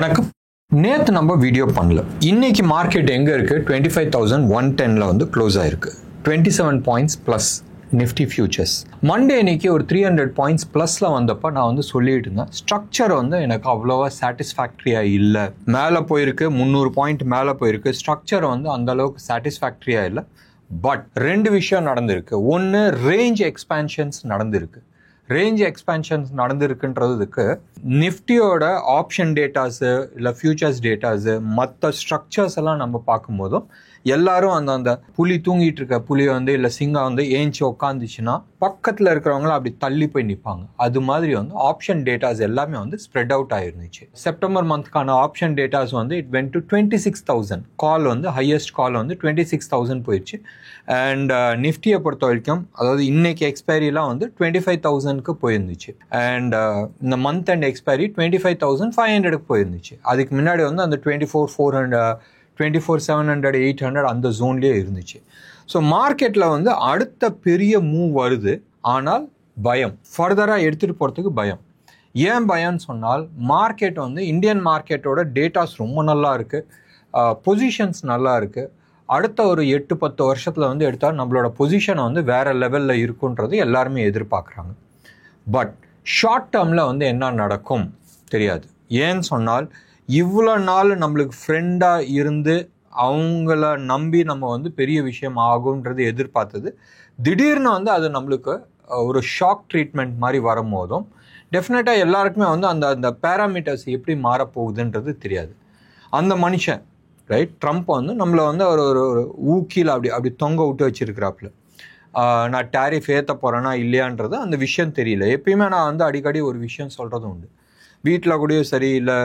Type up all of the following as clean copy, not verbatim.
வணக்கம். நேற்று நம்ம வீடியோ பண்ணல. இன்னைக்கு மார்க்கெட் எங்கே இருக்குது? 25,110 வந்து க்ளோஸ் ஆயிருக்கு. 27 points plus Nifty features. Monday இன்னைக்கு ஒரு 300 பாயிண்ட்ஸ் ப்ளஸில் வந்தப்போ நான் வந்து சொல்லிட்டு இருந்தேன், ஸ்ட்ரக்சர் வந்து எனக்கு அவ்வளோவா சாட்டிஸ்ஃபேக்ட்ரியாக இல்லை. மேலே போயிருக்கு, 300 பாயிண்ட் மேலே போயிருக்கு. ஸ்ட்ரக்சர் வந்து அந்தளவுக்கு சாட்டிஸ்ஃபேக்ட்ரியாக இல்லை. பட் ரெண்டு விஷயம் நடந்திருக்கு. ஒன்று, ரேஞ்ச் எக்ஸ்பேன்ஷன்ஸ் நடந்திருக்கு. ரேஞ்ச் எக்ஸ்பேன்ஷன்ஸ் நடந்திருக்குன்றதுக்கு நிஃப்டியோட ஆப்ஷன் டேட்டாஸு இல்லை ஃபியூச்சர்ஸ் டேட்டாஸு மற்ற ஸ்ட்ரக்சர்ஸ் எல்லாம் நம்ம பார்க்கும்போதும் எல்லாரும் அந்த புலி தூங்கிட்டு இருக்க புலியை வந்து இல்லை சிங்கம் வந்து ஏஞ்சி உட்காந்துச்சுன்னா பக்கத்தில் இருக்கிறவங்களும் அப்படி தள்ளி போய் நிற்பாங்க. அது மாதிரி வந்து ஆப்ஷன் டேட்டாஸ் எல்லாமே வந்து ஸ்ப்ரெட் அவுட் ஆயிருந்துச்சு. செப்டம்பர் மந்த்க்கான ஆப்ஷன் டேட்டாஸ் வந்து இட் வென்ட் டு 26,000. கால் வந்து ஹையஸ்ட் கால் வந்து 26,000 போயிடுச்சு. அண்ட் நிஃப்டியை பொறுத்த வரைக்கும், அதாவது இன்னைக்கு எக்ஸ்பைரிலாம் வந்து 25,000க்கு போயிருந்துச்சு. அண்ட் இந்த மந்த் அண்ட் எக்ஸ்பைரி 25,500க்கு போயிருந்துச்சு. அதுக்கு முன்னாடி வந்து அந்த 24,700 800 அந்த ஜோன்லேயே இருந்துச்சு. ஸோ மார்க்கெட்டில் வந்து அடுத்த பெரிய மூவ் வருது. ஆனால் பயம், ஃபர்தராக எடுத்துகிட்டு போகிறதுக்கு பயம். ஏன் பயம்னு சொன்னால், மார்க்கெட் வந்து இந்தியன் மார்க்கெட்டோட டேட்டாஸ் ரொம்ப நல்லா இருக்குது, பொசிஷன்ஸ் நல்லா இருக்குது. அடுத்த ஒரு 8-10 வருஷத்தில் வந்து எடுத்தால் நம்மளோட பொசிஷனை வந்து வேறு லெவலில் இருக்குன்றது எல்லாருமே எதிர்பார்க்குறாங்க. பட் ஷார்ட் டேர்மில் வந்து என்ன நடக்கும் தெரியாது. ஏன்னு சொன்னால், இவ்வளோ நாள் நம்மளுக்கு ஃப்ரெண்டாக இருந்து அவங்கள நம்பி நம்ம வந்து பெரிய விஷயம் ஆகுன்றது எதிர்பார்த்தது, திடீர்னு வந்து அது நம்மளுக்கு ஒரு ஷாக் ட்ரீட்மெண்ட் மாதிரி வரும்போதும் டெஃபினட்டாக எல்லாருக்குமே வந்து அந்த பேராமீட்டர்ஸ் எப்படி மாறப்போகுதுன்றது தெரியாது. அந்த மனுஷன் ரைட், ட்ரம்ப் வந்து நம்மளை வந்து ஒரு ஊக்கியில் அப்படி தொங்க விட்டு வச்சிருக்கிறாப்புல. நான் டேரிஃப் ஏற்ற போகிறேன்னா இல்லையான்றது அந்த விஷயம் தெரியல. எப்பயுமே நான் வந்து அடிக்கடி ஒரு விஷயம் சொல்கிறதும் உண்டு. வீட்டில் கூடயும் சரி, இல்லை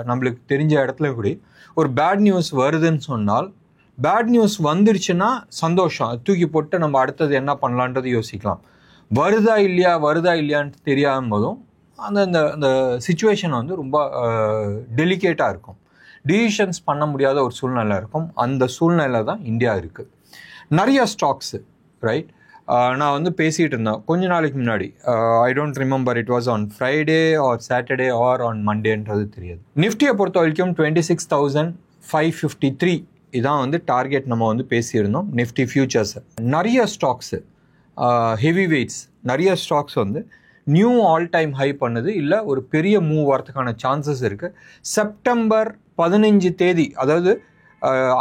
நம்மளுக்கு தெரிஞ்ச இடத்துல கூட ஒரு பேட் நியூஸ் வருதுன்னு சொன்னால், பேட் நியூஸ் வந்துருச்சுன்னா சந்தோஷம், தூக்கி போட்டு நம்ம அடுத்தது என்ன பண்ணலான்றது யோசிக்கலாம். வருதா இல்லையான்னு தெரியாத போதும் அந்த சிச்சுவேஷன் வந்து ரொம்ப டெலிகேட்டாக இருக்கும். டிசிஷன்ஸ் பண்ண முடியாத ஒரு சூழ்நிலை இருக்கும். அந்த சூழ்நிலை தான் இந்தியா இருக்குது. நிறைய ஸ்டாக்ஸு ரைட். நான் வந்து பேசிகிட்டு இருந்தேன் கொஞ்ச நாளைக்கு முன்னாடி. I don't remember it was on Friday or Saturday or on மண்டேன்றது தெரியாது. நிஃப்டியை பொறுத்த வரைக்கும் 26,553 இதான் வந்து டார்கெட் நம்ம வந்து பேசியிருந்தோம். நிஃப்டி ஃபியூச்சர்ஸு நிறைய ஸ்டாக்ஸு, ஹெவி வெயிட்ஸ் நிறைய ஸ்டாக்ஸ் வந்து நியூ ஆல் டைம் ஹை பண்ணுது. இல்லை ஒரு பெரிய மூவ் வரதுக்கான சான்சஸ் இருக்குது. செப்டம்பர் 15 தேதி, அதாவது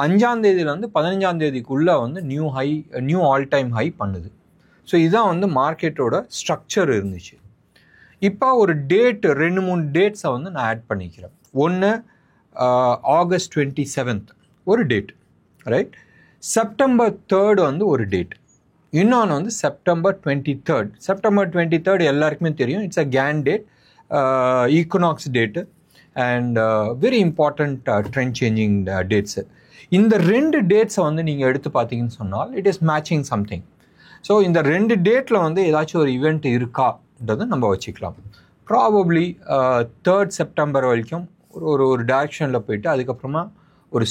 5ஆம் தேதியிலேருந்து 15ஆம் தேதிக்குள்ளே வந்து நியூ ஆல் டைம் ஹை பண்ணுது. ஸோ இதுதான் வந்து மார்க்கெட்டோட ஸ்ட்ரக்சர் இருந்துச்சு. இப்போ ஒரு டேட், 2-3 டேட்ஸை வந்து நான் ஆட் பண்ணிக்கிறேன். ஒன்று ஆகஸ்ட் 27th ஒரு டேட் ரைட். செப்டம்பர் 3rd வந்து ஒரு டேட். இன்னொன்று வந்து செப்டம்பர் 23rd. செப்டம்பர் 23rd எல்லாருக்குமே தெரியும், it's a Gann date, equinox date and very important trend changing dates. இந்த 2 டேட்ஸை வந்து நீங்கள் எடுத்து பார்த்தீங்கன்னு சொன்னால் it is matching something. So இந்த 2 டேட்டில் வந்து ஏதாச்சும் ஒரு ஈவெண்ட் இருக்கான்றதை நம்ம வச்சுக்கலாம். ப்ராபப்ளி 3rd செப்டம்பர் வரைக்கும் ஒரு டைரக்ஷனில் போயிட்டு அதுக்கப்புறமா ஒரு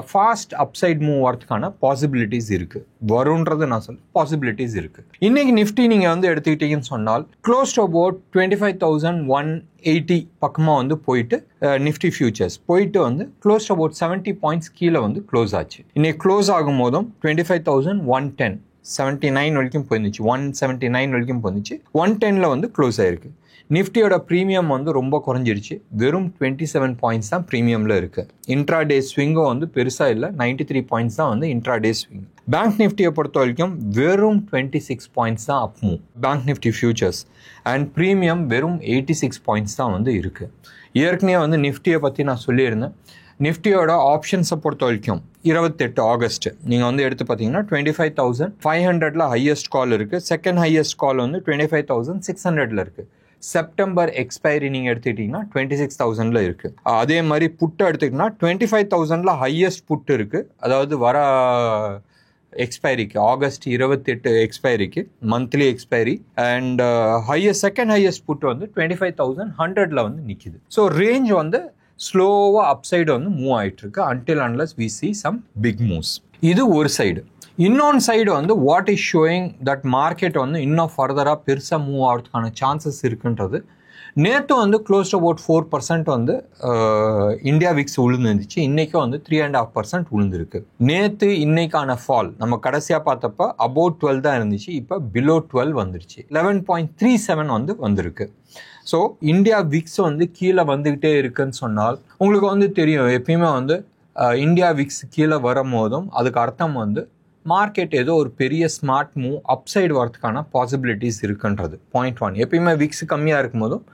ஃபாஸ்ட் அப்சைட் மூவ் வரதுக்கான பாசிபிலிட்டிஸ் இருக்குது. வரும்ன்றது நான் சொல்ல பாசிபிலிட்டிஸ் இருக்குது. இன்றைக்கி நிஃப்டி நீங்கள் வந்து எடுத்துக்கிட்டீங்கன்னு சொன்னால் க்ளோஸ் டு அபவுட் 25,180 பக்கமாக வந்து போயிட்டு நிஃப்டி ஃபியூச்சர்ஸ் போயிட்டு வந்து க்ளோஸ் டு அபவுட் 70 பாயிண்ட்ஸ் கீழே வந்து க்ளோஸ் ஆச்சு. இன்றைக்கி க்ளோஸ் ஆகும் போதும் 25,110 79 வரைக்கும் போயிருந்துச்சு. 179 வரைக்கும் போயிருந்துச்சு. 110 வந்து க்ளோஸ் ஆயிருக்கு. நிஃப்டியோட ப்ரீமியம் வந்து ரொம்ப குறைஞ்சிருச்சு. வெறும் 27 பாயிண்ட்ஸ் தான் ப்ரீமியமில் இருக்குது. இன்ட்ராடே ஸ்விங்கும் வந்து பெருசாக இல்லை, 93 பாயிண்ட்ஸ் தான் வந்து இன்ட்ராடே ஸ்விங். பேங்க் நிஃப்டியை பொறுத்த வரைக்கும் வெறும் 26 பாயிண்ட்ஸ் தான் அப் move bank Nifty features. And premium வெறும் 86 பாயிண்ட்ஸ் தான் வந்து இருக்குது. ஏற்கனவே வந்து நிஃப்டியை பற்றி நான் சொல்லியிருந்தேன். நிஃப்டியோட ஆப்ஷன்ஸை பொறுத்த வரைக்கும் 28 ஆகஸ்ட் நீங்கள் வந்து எடுத்து பார்த்தீங்கன்னா 25,500 ஹையஸ்ட் கால் இருக்குது. செகண்ட் ஹையஸ்ட் கால் வந்து 25,600 இருக்குது. செப்டம்பர் எக்ஸ்பைரி நீங்கள் எடுத்துக்கிட்டிங்கன்னா 26,000 இருக்குது. அதே மாதிரி புட்டை எடுத்துக்கிட்டிங்கன்னா 25,000 ஹையஸ்ட் புட்டு இருக்குது. அதாவது வர எக்ஸ்பைரிக்கு ஆகஸ்ட் 28 எக்ஸ்பைரிக்கு monthly expiry. And second highest put வந்து 25,100 வந்து நிற்கிது. ஸோ ரேஞ்ச் வந்து ஸ்லோவாக அப்சைடு வந்து மூவ் ஆகிட்டுருக்கு until unless we see some big moves. இது ஒரு சைடு. இன்னொன்று சைடு வந்து what is showing that market வந்து இன்னும் ஃபர்தராக பெருசாக மூவ் ஆகிறதுக்கான சான்சஸ் இருக்குன்றது நேற்று வந்து க்ளோஸ் டு அபவுட் 4% வந்து இந்தியா விக்ஸ் விழுந்துருந்துச்சு. இன்றைக்கும் வந்து 3.5% விழுந்திருக்கு. நேற்று இன்னைக்கான ஃபால் நம்ம கடைசியாக பார்த்தப்ப அபவுட் 12 தான் இருந்துச்சு. இப்போ பிலோ 12 வந்துருச்சு. 11.37 வந்து வந்திருக்கு. ஸோ இந்தியா விக்ஸ் வந்து கீழே வந்துக்கிட்டே இருக்குன்னு சொன்னால் உங்களுக்கு வந்து தெரியும், எப்பயுமே வந்து இந்தியா விக்ஸ் கீழே வரும் போதும் அதுக்கு அர்த்தம் வந்து மார்க்கெட் ஏதோ ஒரு பெரிய ஸ்மார்ட் மூவ் அப்சைடு வரதுக்கான பாசிபிலிட்டிஸ் இருக்குன்றது பாயிண்ட் 1. எப்பயுமே விக்ஸ் கம்மியாக இருக்கும் போதும்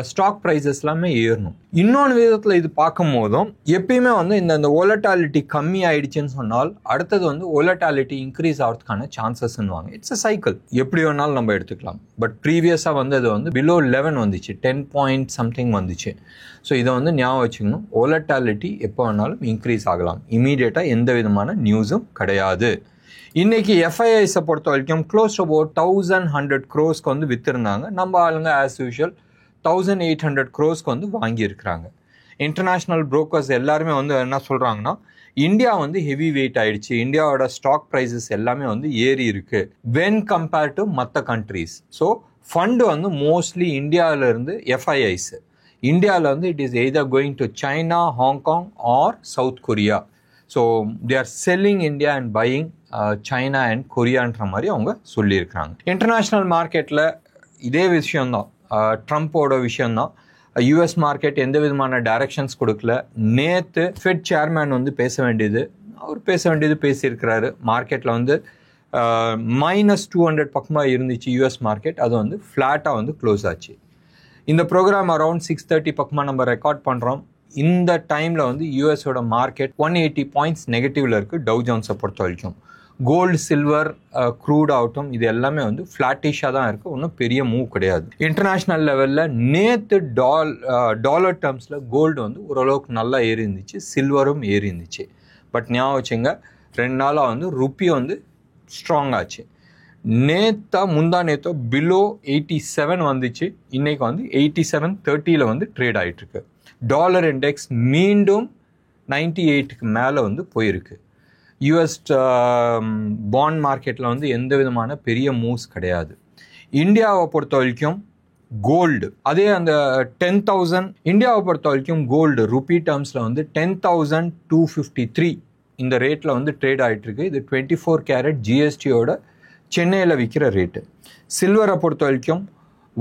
ஸ்டாக் ப்ரைஸஸ் எல்லாமே ஏறணும். இன்னொன்று விதத்தில் இது பார்க்கும் போதும் எப்பயுமே வந்து இந்த வோலட்டாலிட்டி கம்மி ஆயிடுச்சுன்னு சொன்னால் அடுத்தது வந்து வோலட்டாலிட்டி இன்க்ரீஸ் ஆகிறதுக்கான சான்சஸ்ன்னுவாங்க. இட்ஸ் அ சைக்கிள், எப்படி வேணாலும் நம்ம எடுத்துக்கலாம். பட் ப்ரீவியஸாக வந்து அது வந்து பிலோ 11 வந்துச்சு, 10 பாயிண்ட் சம்திங் வந்துச்சு. ஸோ இதை வந்து ஞாபகம் வச்சுக்கணும். வோலட்டாலிட்டி எப்போ வேணாலும் இன்க்ரீஸ் ஆகலாம். இமீடியட்டாக எந்த விதமான நியூஸும் கிடையாது. இன்னைக்கு எஃப்ஐஐஸை பொறுத்த வரைக்கும் க்ளோஸ் அபவுட் 1100 crores வந்து விற்றுருந்தாங்க. நம்ம ஆளுங்க ஆஸ் யூஷுவல் 1800 crores வந்து வாங்கியிருக்கிறாங்க. இன்டர்நேஷ்னல் புரோக்கர்ஸ் எல்லாருமே வந்து என்ன சொல்கிறாங்கன்னா, இந்தியா வந்து ஹெவி வெயிட் ஆயிடுச்சு, இந்தியாவோட ஸ்டாக் ப்ரைஸஸ் எல்லாமே வந்து ஏறி இருக்கு வென் கம்பேர்ட் டு மற்ற கண்ட்ரீஸ். ஸோ ஃபண்டு வந்து மோஸ்ட்லி இந்தியாவிலேருந்து எஃப்ஐஐஸ் இந்தியாவில் வந்து it is either going to China, Hong Kong or South Korea. So they are selling India and buying China and கொரியான்ற மாதிரி அவங்க சொல்லியிருக்கிறாங்க. இன்டர்நேஷ்னல் மார்க்கெட்டில் இதே விஷயம்தான், ட்ரம்ப்போட விஷயம்தான். யூஎஸ் மார்க்கெட் எந்த விதமான டைரக்ஷன்ஸ் கொடுக்கல. நேற்று ஃபெட் சேர்மேன் வந்து பேச வேண்டியது பேசியிருக்கிறாரு. மார்க்கெட்டில் வந்து -200 பக்கமாக இருந்துச்சு யூஎஸ் மார்க்கெட், அது வந்து ஃப்ளாட்டாக வந்து க்ளோஸ் ஆச்சு. இந்த ப்ரோக்ராம் அரௌண்ட் 6:30 பக்கமாக நம்ம ரெக்கார்ட் பண்ணுறோம். இந்த டைமில் வந்து யூஎஸோட மார்க்கெட் 180 பாயிண்ட்ஸ் நெகட்டிவில் இருக்குது டவ் ஜோன்ஸை பொறுத்த வரைக்கும். கோல்டு, சில்வர், க்ரூட் ஆகட்டும், இது எல்லாமே வந்து ஃப்ளாட்டிஷாக தான் இருக்குது, ஒன்றும் பெரிய மூவ் கிடையாது. இன்டர்நேஷ்னல் லெவலில் நேற்று டாலர் டேர்ம்ஸில் கோல்டு வந்து ஓரளவுக்கு நல்லா ஏறி இருந்துச்சு, சில்வரும் ஏறி இருந்துச்சு. பட் ஞாபகம் வச்சுங்க, 2 நாளாக வந்து ருப்பி வந்து ஸ்ட்ராங் ஆச்சு. முந்தா நேத்தோ பிலோ 87 வந்துச்சு, இன்னைக்கு வந்து 87.30 வந்து ட்ரேட் ஆகிட்டுருக்கு. டாலர் இண்டெக்ஸ் மீண்டும் 98க்கு மேலே வந்து போயிருக்கு. யூஎஸ் பாண்ட் மார்க்கெட்டில் வந்து எந்த விதமான பெரிய மூவ்ஸ் கிடையாது. இந்தியாவை பொறுத்த வரைக்கும் கோல்டு அதே அந்த 10,000, இந்தியாவை பொறுத்த வரைக்கும் கோல்டு ருப்பி டேர்ம்ஸில் வந்து 10,253 இந்த ரேட்டில் வந்து ட்ரேட் ஆகிட்டுருக்கு. இது 24 கேரட் ஜிஎஸ்டியோட சென்னையில் விற்கிற ரேட்டு. சில்வரை பொறுத்த வரைக்கும்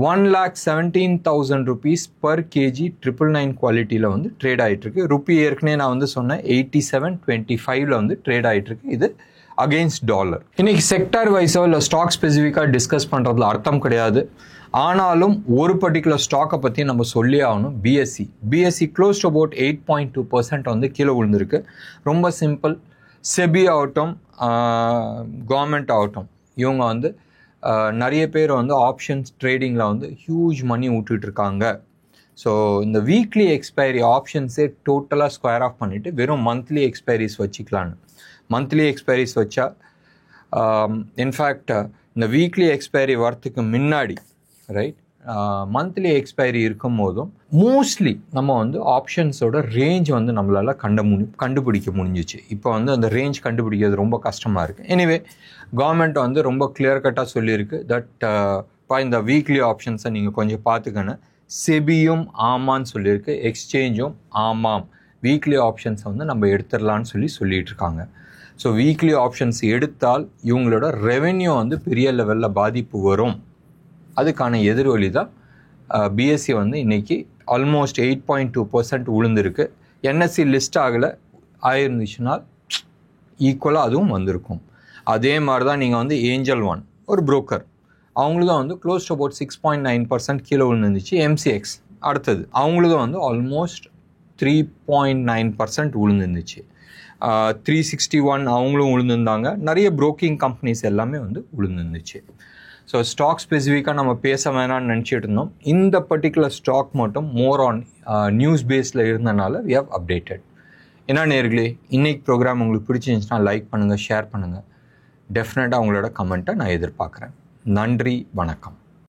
1,17,000 rupees per kg 999 குவாலிட்டியில் வந்து ட்ரேட் ஆகிட்டுருக்கு. ருப்பி ஏற்கனவே நான் வந்து சொன்னேன் 87.25 வந்து ட்ரேட் ஆகிட்டுருக்கு. இது அகெயின்ஸ்ட் டாலர். இன்னைக்கு செக்டார் வைஸோ இல்லை ஸ்டாக் ஸ்பெசிஃபிக்காக டிஸ்கஸ் பண்ணுறதுல அர்த்தம் கிடையாது. ஆனாலும் ஒரு பர்டிகுலர் ஸ்டாக்கை பற்றி நம்ம சொல்லி ஆகணும். பிஎஸ்சி க்ளோஸ் டு அபவுட் 8.2% வந்து கீழே விழுந்திருக்கு. ரொம்ப சிம்பிள், செபி ஆகட்டும், கவர்மெண்ட் ஆகட்டும், இவங்க வந்து நிறைய பேர் வந்து ஆப்ஷன்ஸ் ட்ரேடிங்கில் வந்து ஹியூஜ் மணி விட்டுட்ருக்காங்க. ஸோ இந்த வீக்லி எக்ஸ்பைரி ஆப்ஷன்ஸே டோட்டலாக ஸ்கொயர் ஆஃப் பண்ணிவிட்டு வெறும் மந்த்லி எக்ஸ்பைரிஸ் வச்சுக்கலான்னு. மந்த்லி எக்ஸ்பைரிஸ் வச்சா இன்ஃபேக்ட் இந்த வீக்லி எக்ஸ்பைரி வரத்துக்கு முன்னாடி ரைட் மந்த்லி எக்ஸ்பைரி இருக்கும் போதும் மோஸ்ட்லி நம்ம வந்து ஆப்ஷன்ஸோட ரேஞ்ச் வந்து நம்மளால் கண்டுபிடிக்க முடிஞ்சிச்சு. இப்போ வந்து அந்த ரேஞ்ச் கண்டுபிடிக்கிறது ரொம்ப கஷ்டமாக இருக்குது. எனிவே கவர்மெண்ட் வந்து ரொம்ப கிளியர் கட்டாக சொல்லியிருக்கு தட் இந்த வீக்லி ஆப்ஷன்ஸை நீங்கள் கொஞ்சம் பார்த்துக்கணும். செபியும் ஆமான்னு சொல்லியிருக்கு, எக்ஸ்சேஞ்சும் ஆமாம் வீக்லி ஆப்ஷன்ஸை வந்து நம்ம எடுத்துடலான்னு சொல்லிட்டு இருக்காங்க. ஸோ வீக்லி ஆப்ஷன்ஸ் எடுத்தால் இவங்களோட ரெவென்யூ வந்து பெரிய லெவலில் பாதிப்பு வரும். அதுக்கான எதிரொலி தான் பிஎஸ்சி வந்து இன்றைக்கி ஆல்மோஸ்ட் 8.2% விழுந்திருக்கு. என்எஸ்சி லிஸ்ட் ஆகிருந்துச்சுன்னா ஈக்குவலாக அதுவும் வந்திருக்கும். அதே மாதிரி தான் நீங்கள் வந்து ஏஞ்சல் ஒன் ஒரு புரோக்கர், அவங்களும் வந்து க்ளோஸ் டு அபவுட் 6.9% கீழே விழுந்துருந்துச்சு. எம்சிஎக்ஸ் அடுத்தது அவங்களும் வந்து ஆல்மோஸ்ட் 3.9% விழுந்துருந்துச்சு. 361 அவங்களும் விழுந்திருந்தாங்க. நிறைய புரோக்கிங் கம்பெனிஸ் எல்லாமே வந்து விழுந்துருந்துச்சு. ஸோ ஸ்டாக் ஸ்பெசிஃபிக்காக நம்ம பேச வேணாம்னு நினச்சிட்டு இருந்தோம். இந்த பர்டிகுலர் ஸ்டாக் மட்டும் மோர் ஆன் நியூஸ் பேஸில் இருந்தனால வி ஹவ் அப்டேட்டட். ஏன்னா நேர்களே, இன்னைக்கு ப்ரோக்ராம் உங்களுக்கு பிடிச்சிருந்துச்சுன்னா லைக் பண்ணுங்கள், ஷேர் பண்ணுங்கள். டெஃபினட்டாக உங்களோட கமெண்ட்டை நான் எதிர்பார்க்குறேன். நன்றி, வணக்கம்.